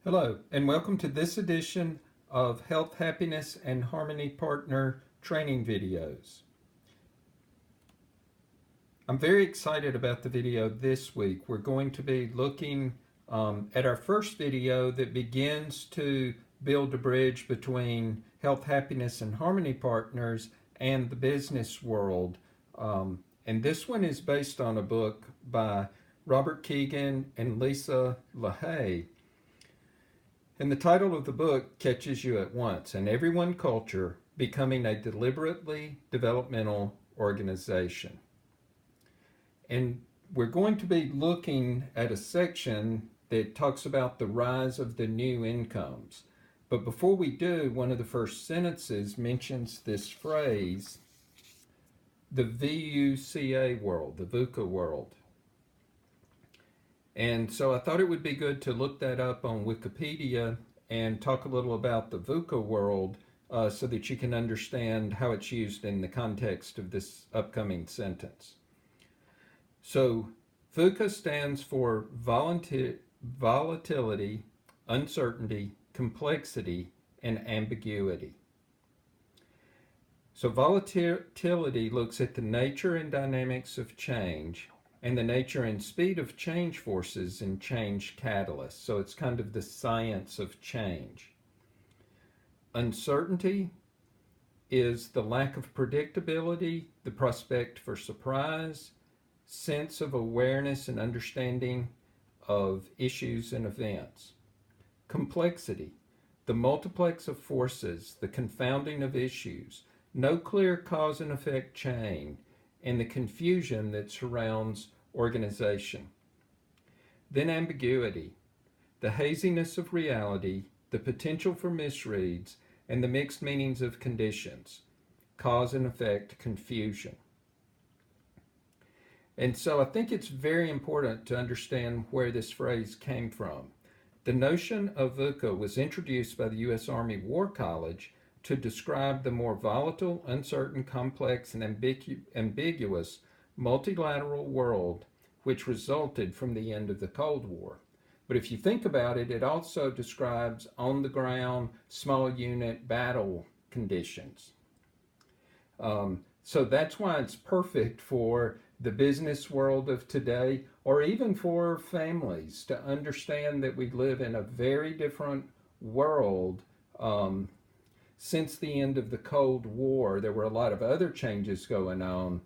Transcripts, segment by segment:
Hello, and welcome to this edition of Health, Happiness, and Harmony Partner training videos. I'm very excited about the video this week. We're going to be looking at our first video that begins to build a bridge between Health, Happiness, and Harmony Partners and the business world. And this one is based on a book by Robert Kegan and Lacey. And the title of the book catches you at once: An Everyone Culture, Becoming a Deliberately Developmental Organization. And we're going to be looking at a section that talks about the rise of the new incomes. But before we do, one of the first sentences mentions this phrase, the VUCA world, the VUCA world. And so I thought it would be good to look that up on Wikipedia and talk a little about the VUCA world so that you can understand how it's used in the context of this upcoming sentence. So VUCA stands for volatility, uncertainty, complexity, and ambiguity. So volatility looks at the nature and dynamics of change and the nature and speed of change forces and change catalysts. So it's kind of the science of change. Uncertainty is the lack of predictability, the prospect for surprise, sense of awareness and understanding of issues and events. Complexity, the multiplex of forces, the confounding of issues, no clear cause and effect chain, and the confusion that surrounds organization. Then ambiguity, the haziness of reality, the potential for misreads, and the mixed meanings of conditions, cause and effect confusion. And so I think it's very important to understand where this phrase came from. The notion of VUCA was introduced by the U.S. Army War College to describe the more volatile, uncertain, complex, and ambiguous multilateral world which resulted from the end of the Cold War. But if you think about it, it also describes on-the-ground, small unit battle conditions. So that's why it's perfect for the business world of today, or even for families, to understand that we live in a very different world. Since the end of the Cold War, there were a lot of other changes going on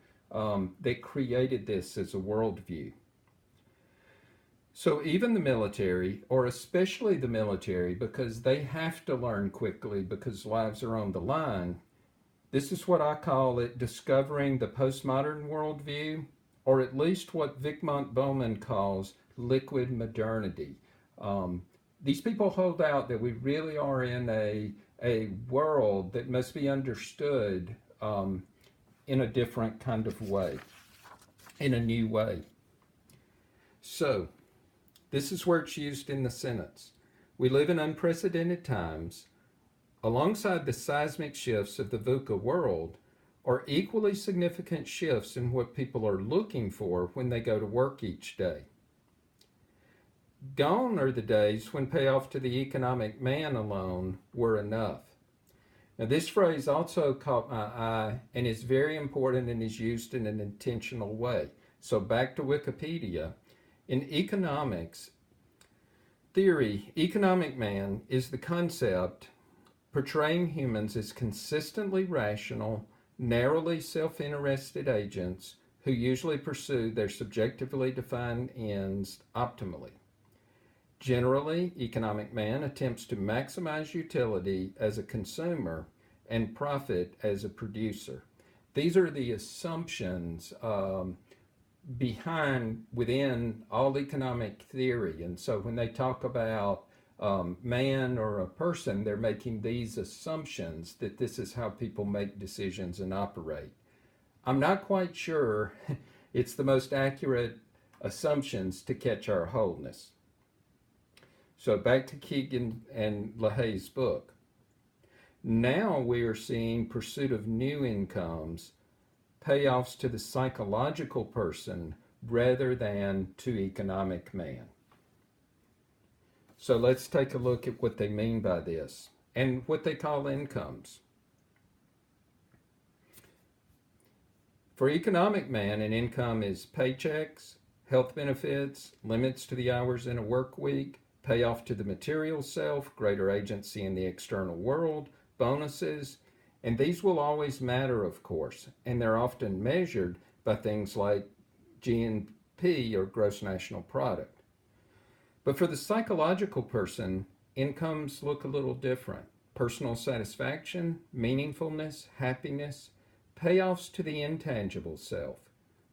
that created this as a worldview. So even the military, or especially the military, because they have to learn quickly because lives are on the line, this is what I call it discovering the postmodern worldview, or at least what Vicmont Bowman calls liquid modernity. These people hold out that we really are in a world that must be understood in a different kind of way, in a new way. So, this is where it's used in the sentence. We live in unprecedented times. Alongside the seismic shifts of the VUCA world are equally significant shifts in what people are looking for when they go to work each day. Gone are the days when payoff to the economic man alone were enough. Now, this phrase also caught my eye and is very important and is used in an intentional way. So back to Wikipedia. In economics theory, economic man is the concept portraying humans as consistently rational, narrowly self-interested agents who usually pursue their subjectively defined ends optimally. Generally, economic man attempts to maximize utility as a consumer and profit as a producer. These are the assumptions within all economic theory. And so when they talk about man or a person, they're making these assumptions that this is how people make decisions and operate. I'm not quite sure it's the most accurate assumptions to catch our wholeness. So back to Kegan and LaHaye's book. Now we are seeing pursuit of new incomes, payoffs to the psychological person rather than to economic man. So let's take a look at what they mean by this and what they call incomes. For economic man, an income is paychecks, health benefits, limits to the hours in a work week, payoff to the material self, greater agency in the external world, bonuses, and these will always matter, of course, and they're often measured by things like GNP or gross national product. But for the psychological person, incomes look a little different. Personal satisfaction, meaningfulness, happiness, payoffs to the intangible self,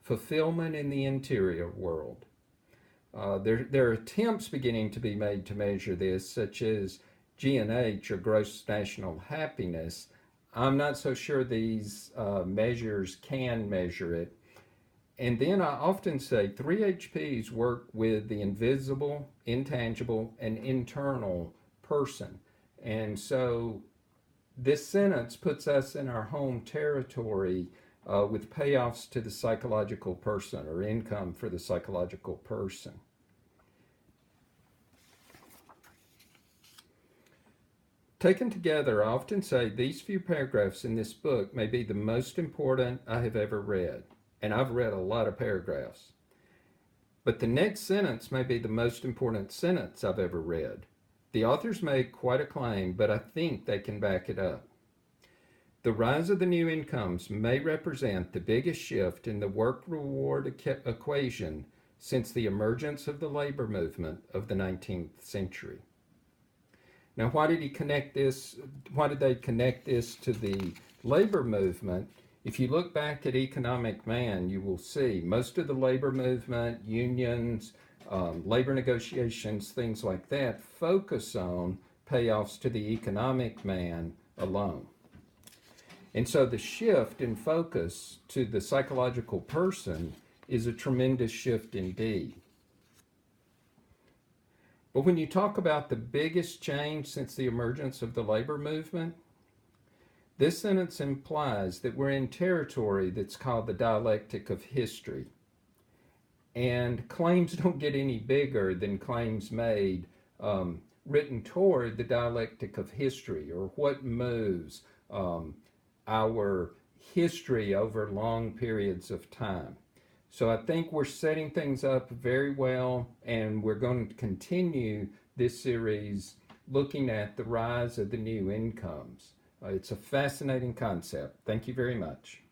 fulfillment in the interior world. There are attempts beginning to be made to measure this, such as GNH or gross national happiness. I'm not so sure these measures can measure it. And then I often say 3HPs work with the invisible, intangible, and internal person. And so this sentence puts us in our home territory with payoffs to the psychological person or income for the psychological person. Taken together, I often say these few paragraphs in this book may be the most important I have ever read. And I've read a lot of paragraphs. But the next sentence may be the most important sentence I've ever read. The authors make quite a claim, but I think they can back it up. The rise of the new incomes may represent the biggest shift in the work-reward equation since the emergence of the labor movement of the 19th century. Now, why did they connect this to the labor movement? If you look back at Economic Man, you will see most of the labor movement, unions, labor negotiations, things like that, focus on payoffs to the economic man alone. And so the shift in focus to the psychological person is a tremendous shift indeed. But when you talk about the biggest change since the emergence of the labor movement, this sentence implies that we're in territory that's called the dialectic of history. And claims don't get any bigger than claims made written toward the dialectic of history, or what moves our history over long periods of time. So I think we're setting things up very well, and we're going to continue this series looking at the rise of the new incomes. It's a fascinating concept. Thank you very much.